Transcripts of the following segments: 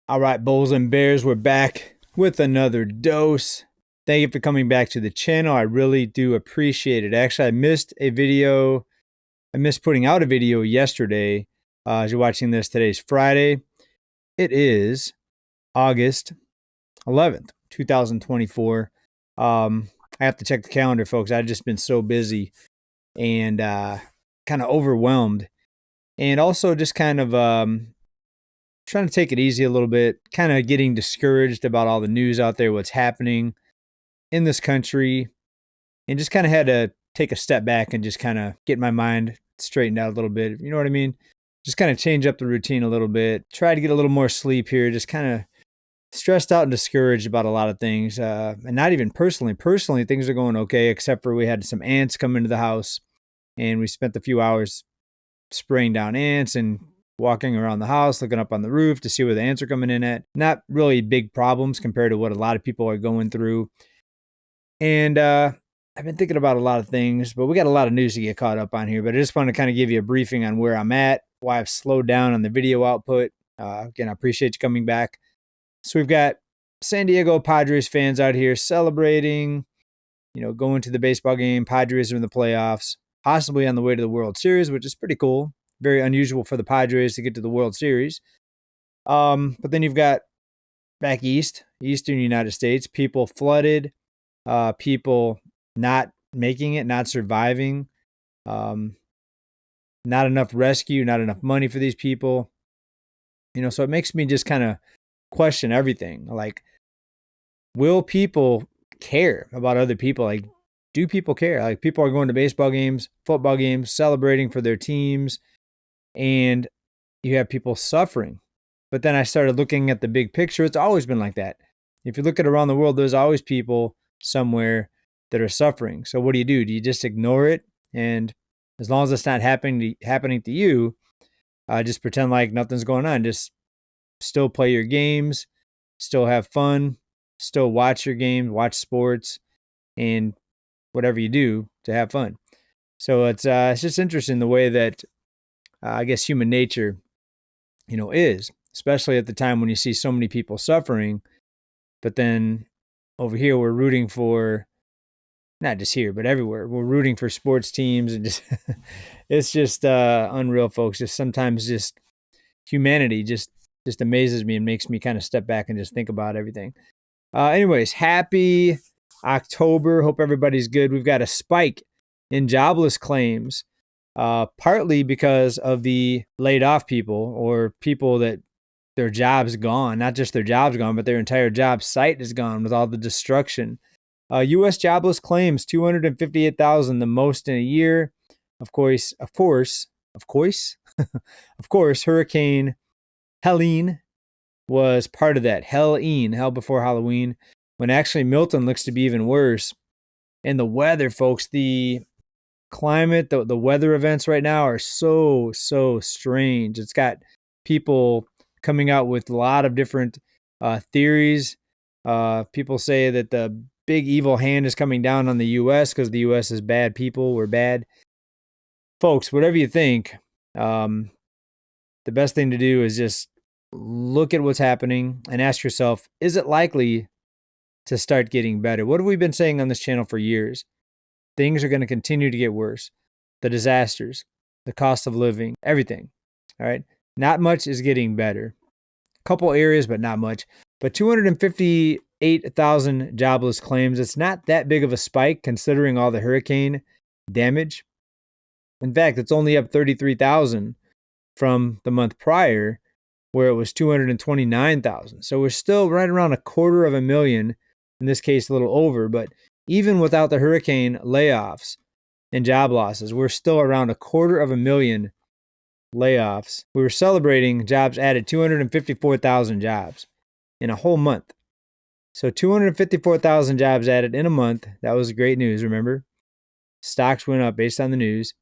All right, Bulls and Bears, we're back with another dose. Thank you for coming back to the channel. I really do appreciate it. Actually, I missed putting out a video yesterday. As you're watching this, today's Friday. It is August 11th, 2024. I have to check the calendar, folks. I've just been so busy and kind of overwhelmed. And also just kind of trying to take it easy a little bit, kind of getting discouraged about all the news out there, what's happening in this country, and just kind of had to take a step back and just kind of get my mind straightened out a little bit. You know what I mean? Just kind of change up the routine a little bit, try to get a little more sleep here, just kind of stressed out and discouraged about a lot of things. And not even personally. Personally, things are going okay, except for we had some ants come into the house and we spent a few hours spraying down ants and walking around the house, looking up on the roof to see where the ants are coming in at. Not really big problems compared to what a lot of people are going through. And I've been thinking about a lot of things, but we got a lot of news to get caught up on here. But I just want to kind of give you a briefing on where I'm at, why I've slowed down on the video output. Again, I appreciate you coming back. So we've got San Diego Padres fans out here celebrating, going to the baseball game. Padres are in the playoffs, possibly on the way to the World Series, which is pretty cool. Very unusual for the Padres to get to the World Series. But then you've got back eastern United States, people flooded, people not making it, not surviving, not enough rescue, not enough money for these people. So it makes me just kind of question everything. Like, will people care about other people? Like, do people care? Like, people are going to baseball games, football games, celebrating for their teams, and you have people suffering. But then I started looking at the big picture. It's always been like that. If you look at around the world, there's always people somewhere that are suffering. So what do? Do you just ignore it? And as long as it's not happening to you, just pretend like nothing's going on. Just still play your games, still have fun, still watch your games, watch sports, and whatever you do to have fun. So it's just interesting the way that I guess human nature, is, especially at the time when you see so many people suffering. But then over here, we're rooting for, not just here, but everywhere, we're rooting for sports teams, and just it's just unreal, folks. Just sometimes just humanity just amazes me and makes me kind of step back and just think about everything. Anyways, happy October. Hope everybody's good. We've got a spike in jobless claims. Partly because of the laid off people, or people that their jobs gone, not just their jobs gone, but their entire job site is gone with all the destruction. U.S. jobless claims, 258,000, the most in a year. Of course, Hurricane Helene was part of that. Hell before Halloween, when actually Milton looks to be even worse. And the weather, folks, the climate, the weather events right now are so strange. It's got people coming out with a lot of different theories. People say that the big evil hand is coming down on the U.S. because the U.S. is bad people. We're bad. Folks, whatever you think, the best thing to do is just look at what's happening and ask yourself, is it likely to start getting better? What have we been saying on this channel for years? Things are going to continue to get worse. The disasters, the cost of living, everything. All right. Not much is getting better. A couple areas, but not much. But 258,000 jobless claims. It's not that big of a spike considering all the hurricane damage. In fact, it's only up 33,000 from the month prior, where it was 229,000. So we're still right around 250,000. In this case, a little over, but even without the hurricane layoffs and job losses, we're still around 250,000 layoffs. We were celebrating jobs added, 254,000 jobs in a whole month. So 254,000 jobs added in a month. That was great news, remember? Stocks went up based on the news.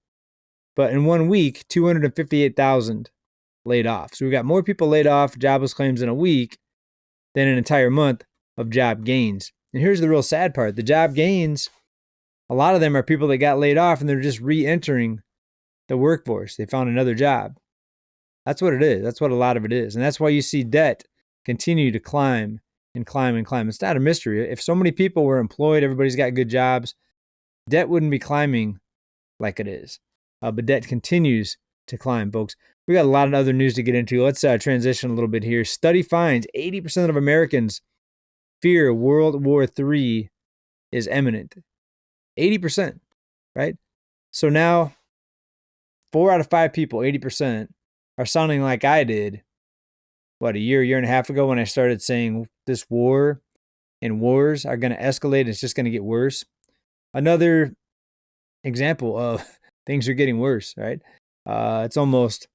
But in 1 week, 258,000 laid off. So we got more people laid off, jobless claims in a week, than an entire month of job gains. And here's the real sad part. The job gains, a lot of them are people that got laid off and they're just re-entering the workforce. They found another job. That's what it is. That's what a lot of it is. And that's why you see debt continue to climb and climb and climb. It's not a mystery. If so many people were employed, everybody's got good jobs, debt wouldn't be climbing like it is. But debt continues to climb, folks. We got a lot of other news to get into. Let's transition a little bit here. Study finds 80% of Americans fear World War III is imminent. 80%, right? So now 4 out of 5 people, 80%, are sounding like I did, a year and a half ago when I started saying this war and wars are going to escalate. It's just going to get worse. Another example of things are getting worse, right? It's almost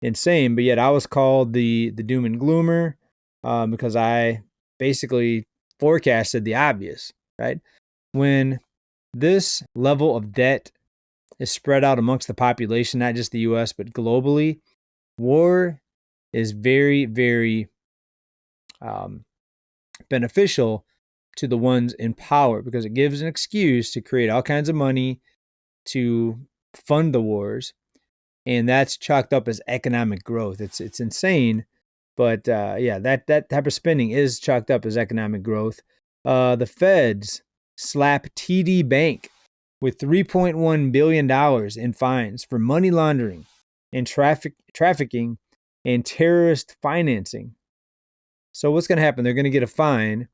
insane, but yet I was called the doom and gloomer because I basically forecasted the obvious, right? When this level of debt is spread out amongst the population, not just the US, but globally, war is very, very beneficial to the ones in power because it gives an excuse to create all kinds of money to fund the wars. And that's chalked up as economic growth. It's insane. But that type of spending is chalked up as economic growth. The feds slap TD Bank with $3.1 billion in fines for money laundering and trafficking and terrorist financing. So what's going to happen? They're going to get a fine.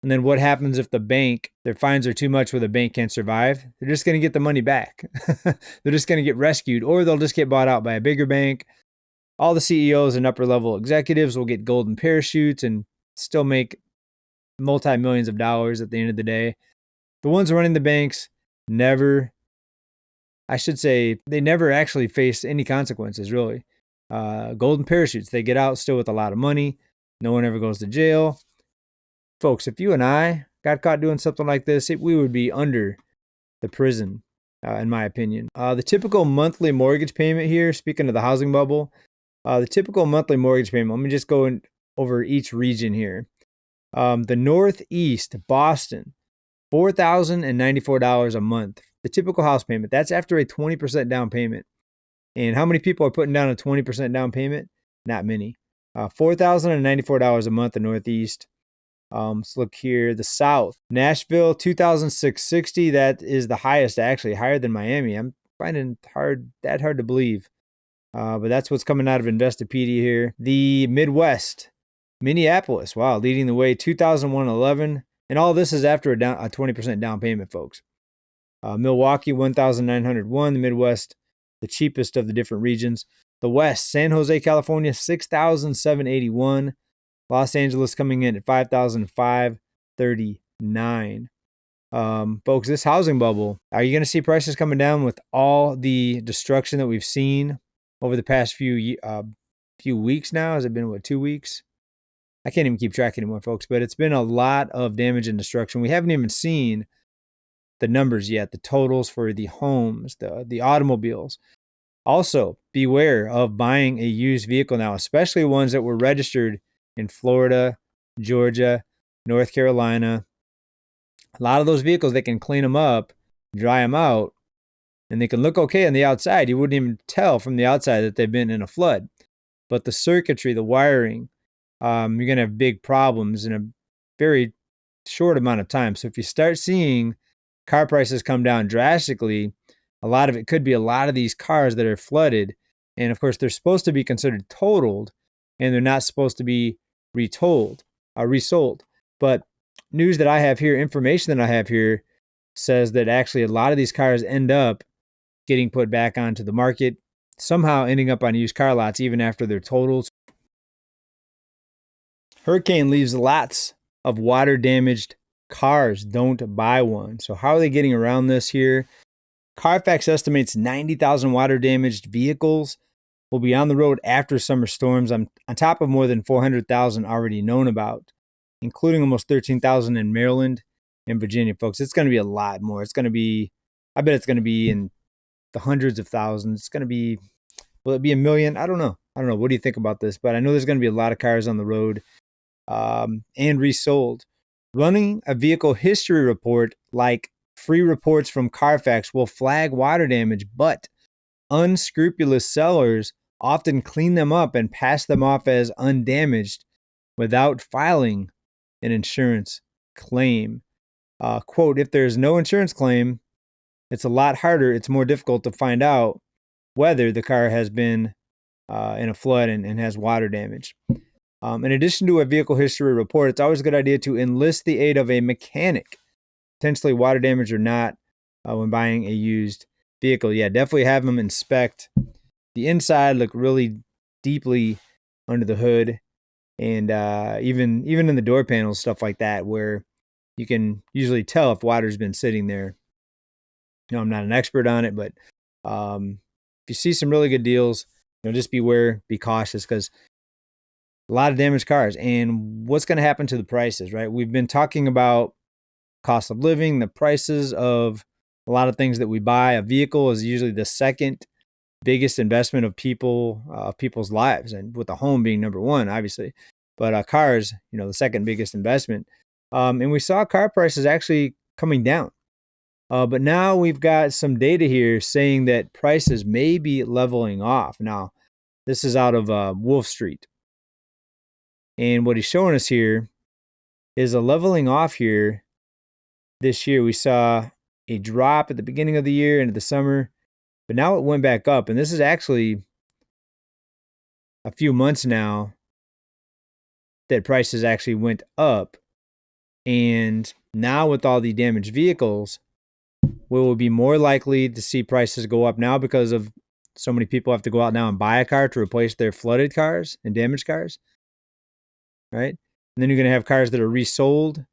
And then what happens if their fines are too much where the bank can't survive? They're just going to get the money back. They're just going to get rescued, or they'll just get bought out by a bigger bank. All the CEOs and upper level executives will get golden parachutes and still make multi-millions of dollars at the end of the day. The ones running the banks they never actually face any consequences, really. Golden parachutes. They get out still with a lot of money. No one ever goes to jail. Folks, if you and I got caught doing something like this, we would be under the prison, in my opinion. The typical monthly mortgage payment here, speaking of the housing bubble, the typical monthly mortgage payment, let me just go over each region here. The Northeast, Boston, $4,094 a month. The typical house payment, that's after a 20% down payment. And how many people are putting down a 20% down payment? Not many. $4,094 a month in Northeast. Let's look here. The South, Nashville, $2,660. That is the highest, actually, higher than Miami. I'm finding hard to believe. But that's what's coming out of Investopedia here. The Midwest, Minneapolis, wow, leading the way, $2,111. And all this is after a 20% down payment, folks. Milwaukee, $1,901. The Midwest, the cheapest of the different regions. The West, San Jose, California, $6,781. Los Angeles coming in at $5,539. Folks, this housing bubble, are you going to see prices coming down with all the destruction that we've seen over the past few weeks now? Has it been, 2 weeks? I can't even keep track anymore, folks, but it's been a lot of damage and destruction. We haven't even seen the numbers yet, the totals for the homes, the automobiles. Also, beware of buying a used vehicle now, especially ones that were registered in Florida, Georgia, North Carolina. A lot of those vehicles, they can clean them up, dry them out, and they can look okay on the outside. You wouldn't even tell from the outside that they've been in a flood. But the circuitry, the wiring, you're going to have big problems in a very short amount of time. So if you start seeing car prices come down drastically, a lot of it could be a lot of these cars that are flooded. And of course, they're supposed to be considered totaled, and they're not supposed to be resold. But news that I have here, information that I have here, says that actually a lot of these cars end up getting put back onto the market, somehow ending up on used car lots even after they're totaled. Hurricane leaves lots of water-damaged cars. Don't buy one. So how are they getting around this here? Carfax estimates 90,000 water-damaged vehicles will be on the road after summer storms, on top of more than 400,000 already known about, including almost 13,000 in Maryland and Virginia, folks. It's going to be a lot more. I bet it's going to be in the hundreds of thousands. It's going to be, will it be a million? I don't know. What do you think about this? But I know there's going to be a lot of cars on the road and resold. Running a vehicle history report like free reports from Carfax will flag water damage, but unscrupulous sellers often clean them up and pass them off as undamaged. without filing an insurance claim. Quote, if there's no insurance claim, it's a lot harder, it's more difficult to find out whether the car has been in a flood and has water damage. In addition to a vehicle history report, it's always a good idea to enlist the aid of a mechanic, potentially water damage or not, when buying a used vehicle. Yeah, definitely have them inspect the inside, look really deeply under the hood, and even in the door panels, stuff like that, where you can usually tell if water's been sitting there. I'm not an expert on it, but if you see some really good deals, just beware, be cautious, because a lot of damaged cars. And what's going to happen to the prices, right? We've been talking about cost of living, the prices of a lot of things that we buy. A vehicle is usually the second biggest investment of people's lives, and with the home being number one, obviously. But cars, the second biggest investment. And we saw car prices actually coming down. But now we've got some data here saying that prices may be leveling off. Now, this is out of Wolf Street. And what he's showing us here is a leveling off here. This year, we saw a drop at the beginning of the year into the summer, but now it went back up. And this is actually a few months now that prices actually went up. And now with all the damaged vehicles, we will be more likely to see prices go up now because of so many people have to go out now and buy a car to replace their flooded cars and damaged cars, right? And then you're going to have cars that are resold.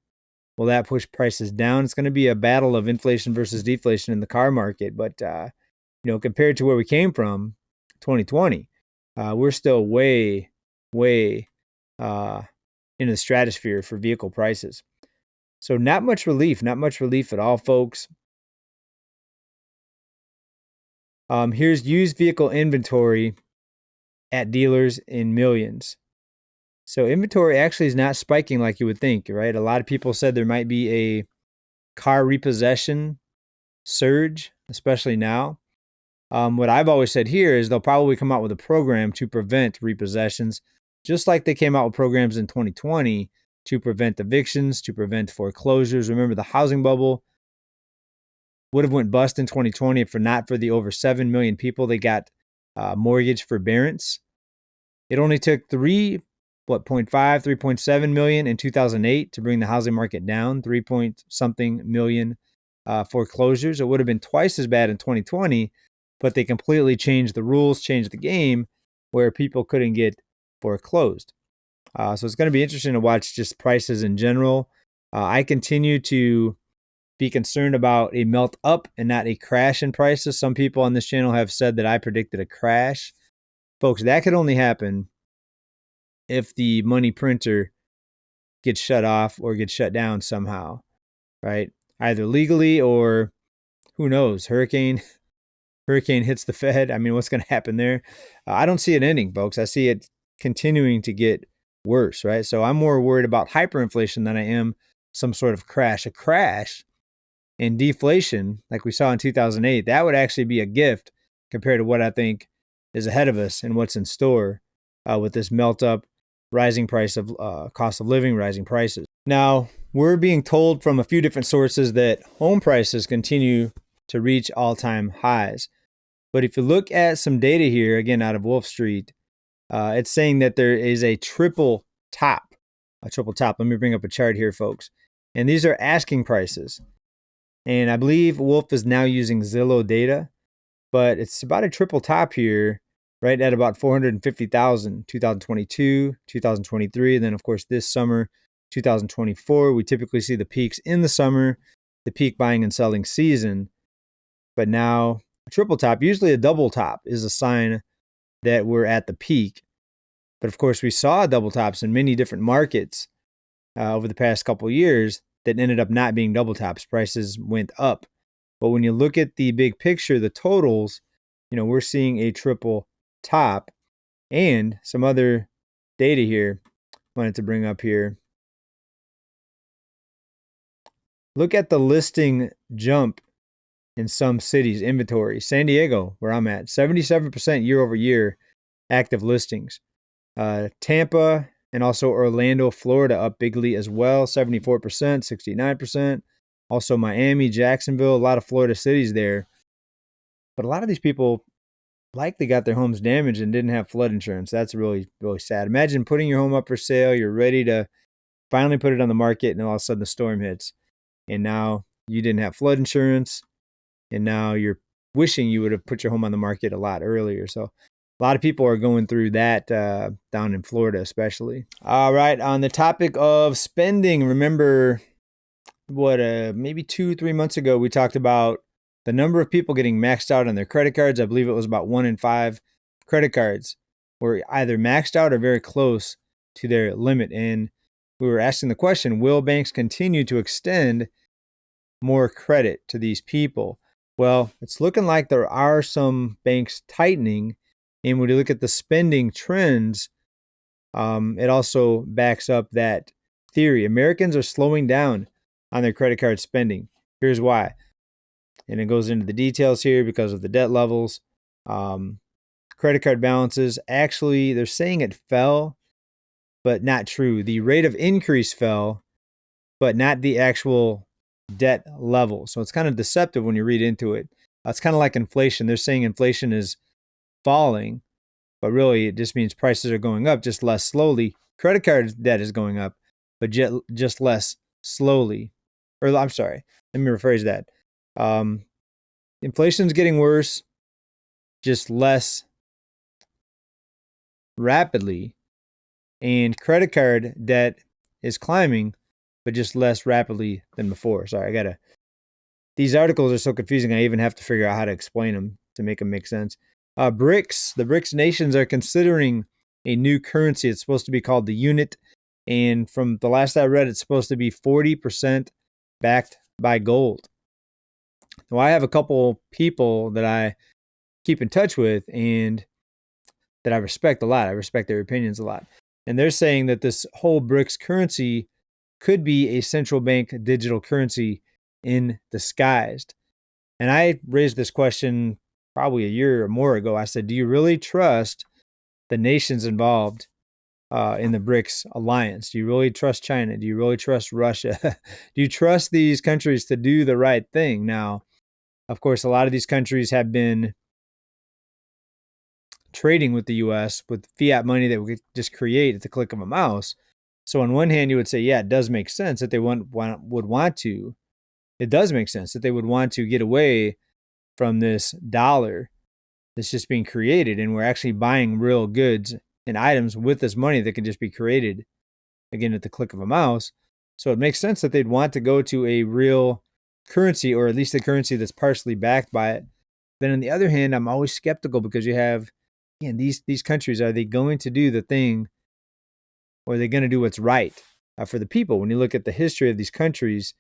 Well, that push prices down. It's going to be a battle of inflation versus deflation in the car market. But, compared to where we came from, 2020, we're still way into the stratosphere for vehicle prices. So not much relief at all, folks. Here's used vehicle inventory at dealers in millions. So inventory actually is not spiking like you would think, right? A lot of people said there might be a car repossession surge, especially now. What I've always said here is they'll probably come out with a program to prevent repossessions, just like they came out with programs in 2020 to prevent evictions, to prevent foreclosures. Remember, the housing bubble would have went bust in 2020 if not for the over 7 million people that got mortgage forbearance. It only took 3.7 million in 2008 to bring the housing market down, 3-point-something million foreclosures. It would have been twice as bad in 2020, but they completely changed the rules, changed the game, where people couldn't get foreclosed. So it's going to be interesting to watch just prices in general. I continue to be concerned about a melt up and not a crash in prices. Some people on this channel have said that I predicted a crash. Folks, that could only happen if the money printer gets shut off or gets shut down somehow, right? Either legally or who knows, hurricane hits the Fed. I mean, what's going to happen there? I don't see it ending, folks. I see it continuing to get worse, right? So I'm more worried about hyperinflation than I am some sort of crash. A crash and deflation, like we saw in 2008, that would actually be a gift compared to what I think is ahead of us and what's in store with this melt up, rising price of cost of living, rising prices. Now, we're being told from a few different sources that home prices continue to reach all-time highs. But if you look at some data here, again, out of Wolf Street, it's saying that there is a triple top. Let me bring up a chart here, folks. And these are asking prices. And I believe Wolf is now using Zillow data, but it's about a triple top here, right at about 450,000, 2022, 2023. And then, of course, this summer, 2024, we typically see the peaks in the summer, the peak buying and selling season. But now a triple top, usually a double top, is a sign that we're at the peak. But of course, we saw double tops in many different markets over the past couple of years that ended up not being double tops. Prices went up. But when you look at the big picture, the totals, we're seeing a triple top. And some other data here I wanted to bring up here. Look at the listing jump in some cities' inventory. San Diego, where I'm at, 77% year over year active listings. Tampa, And also Orlando, Florida up bigly as well, 74%, 69%. Also Miami, Jacksonville, a lot of Florida cities there. But a lot of these people likely got their homes damaged and didn't have flood insurance. That's really, really sad. Imagine putting your home up for sale. You're ready to finally put it on the market, and all of a sudden the storm hits. And now you didn't have flood insurance. And now you're wishing you would have put your home on the market a lot earlier. So a lot of people are going through that down in Florida, especially. All right. On the topic of spending, remember maybe 2-3 months ago, we talked about the number of people getting maxed out on their credit cards. I believe it was about 1 in 5 credit cards were either maxed out or very close to their limit. And we were asking the question, will banks continue to extend more credit to these people? Well, it's looking like there are some banks tightening. And when you look at the spending trends, it also backs up that theory. Americans are slowing down on their credit card spending. Here's why. And it goes into the details here because of the debt levels. Credit card balances, actually, they're saying it fell, but not true. The rate of increase fell, but not the actual debt level. So it's kind of deceptive when you read into it. It's kind of like inflation. They're saying inflation is falling, but really it just means prices are going up, just less slowly. Credit card debt is going up, but just less slowly. Or I'm sorry, let me rephrase that. Inflation's getting worse, just less rapidly. And credit card debt is climbing, but just less rapidly than before. Sorry, these articles are so confusing, I even have to figure out how to explain them to make them make sense. The BRICS nations are considering a new currency. It's supposed to be called the unit. And from the last I read, it's supposed to be 40% backed by gold. Now, I have a couple people that I keep in touch with and that I respect a lot. I respect their opinions a lot. And they're saying that this whole BRICS currency could be a central bank digital currency in disguised. And I raised this question probably a year or more ago. I said, do you really trust the nations involved in the BRICS alliance? Do you really trust China? Do you really trust Russia? Do you trust these countries to do the right thing? Now, of course, a lot of these countries have been trading with the U.S. with fiat money that we could just create at the click of a mouse. So on one hand, you would say, yeah, it does make sense that they would want to. It does make sense that they would want to get away from this dollar that's just being created, and we're actually buying real goods and items with this money that can just be created, again, at the click of a mouse. So it makes sense that they'd want to go to a real currency, or at least a currency that's partially backed by it. Then on the other hand, I'm always skeptical because you have, again, these countries, are they going to do the thing, or are they going to do what's right for the people? When you look at the history of these countries,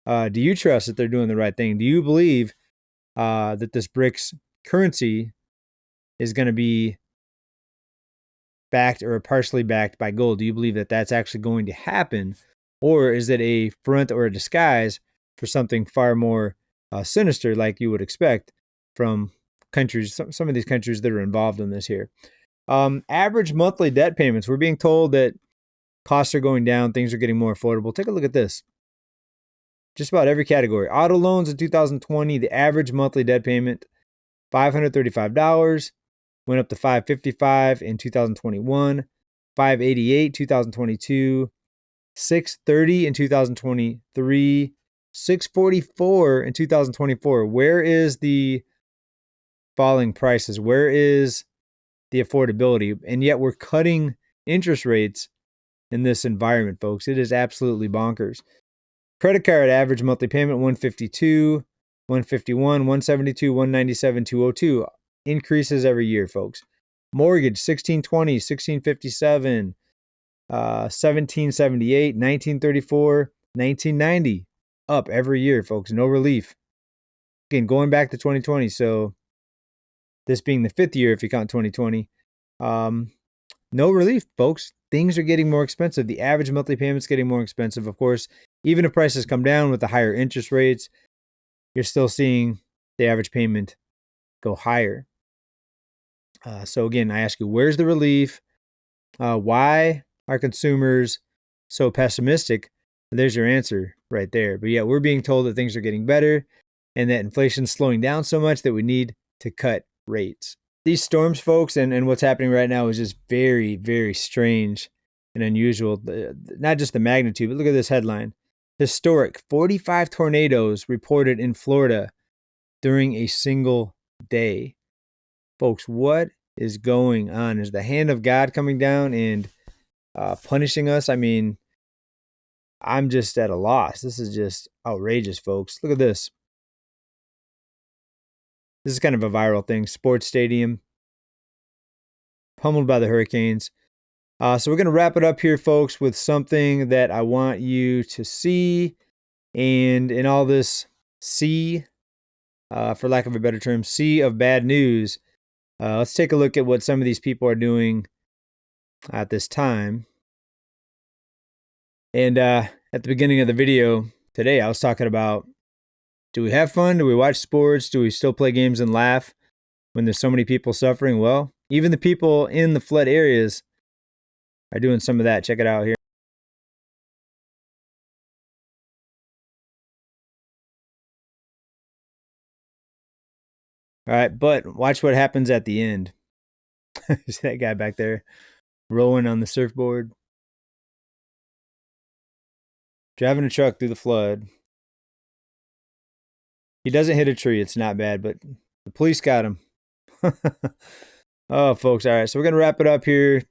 do you trust that they're doing the right thing? Do you believe that this BRICS currency is going to be backed or partially backed by gold? Do you believe that that's actually going to happen? Or is it a front or a disguise for something far more sinister, like you would expect from countries, some of these countries that are involved in this here? Average monthly debt payments. We're being told that costs are going down, things are getting more affordable. Take a look at this. Just about every category. Auto loans in 2020, the average monthly debt payment, $535, went up to $555 in 2021, $588 2022, $630 in 2023, $644 in 2024. Where is the falling prices? Where is the affordability? And yet we're cutting interest rates in this environment, folks. It is absolutely bonkers. Credit card average monthly payment, $152, $151, $172, $197, $202. Increases every year, folks. Mortgage, $1,620, $1,657, $1,778, $1,934, $1,990. Up every year, folks. No relief. Again, going back to 2020, so this being the 5th year if you count 2020. No relief, folks. Things are getting more expensive. The average monthly payment's getting more expensive. Of course, even if prices come down with the higher interest rates, you're still seeing the average payment go higher. So again, I ask you, where's the relief? Why are consumers so pessimistic? There's your answer right there. But yeah, we're being told that things are getting better and that inflation's slowing down so much that we need to cut rates. These storms, folks, and what's happening right now is just very, very strange and unusual. Not just the magnitude, but look at this headline. Historic 45 tornadoes reported in Florida during a single day. Folks, what is going on? Is the hand of God coming down and punishing us? I mean, I'm just at a loss. This is just outrageous, folks. Look at this. This is kind of a viral thing. Sports stadium pummeled by the hurricanes. So we're going to wrap it up here, folks, with something that I want you to see. And in all this sea, for lack of a better term, sea of bad news, let's take a look at what some of these people are doing at this time. And at the beginning of the video today, I was talking about, do we have fun? Do we watch sports? Do we still play games and laugh when there's so many people suffering? Well, even the people in the flood areas are doing some of that. Check it out here. All right, but watch what happens at the end. Is that guy back there rowing on the surfboard? Driving a truck through the flood. He doesn't hit a tree. It's not bad, but the police got him. Oh, folks. All right, so we're going to wrap it up here.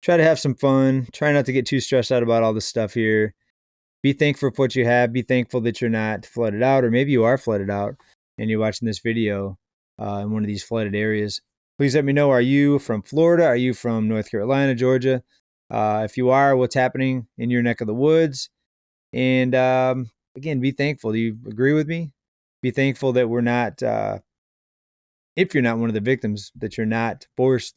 Try to have some fun. Try not to get too stressed out about all this stuff here. Be thankful for what you have. Be thankful that you're not flooded out, or maybe you are flooded out and you're watching this video in one of these flooded areas. Please let me know, are you from Florida? Are you from North Carolina, Georgia? If you are, what's happening in your neck of the woods? And again, be thankful. Do you agree with me? Be thankful that we're not, if you're not one of the victims, that you're not forced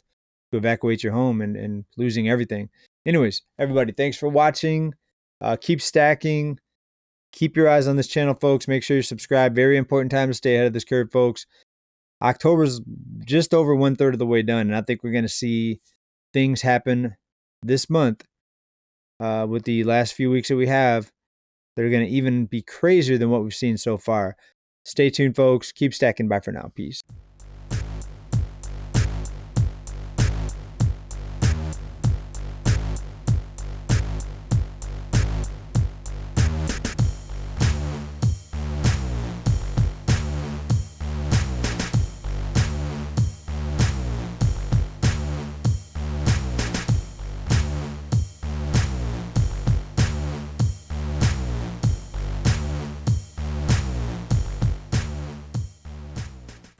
to evacuate your home and losing everything. Anyways, everybody, thanks for watching. Keep stacking. Keep your eyes on this channel, folks. Make sure you subscribe. Very important time to stay ahead of this curve, folks. October's just over 1/3 of the way done, and I think we're going to see things happen this month with the last few weeks that we have that are going to even be crazier than what we've seen so far. Stay tuned, folks. Keep stacking. Bye for now. Peace.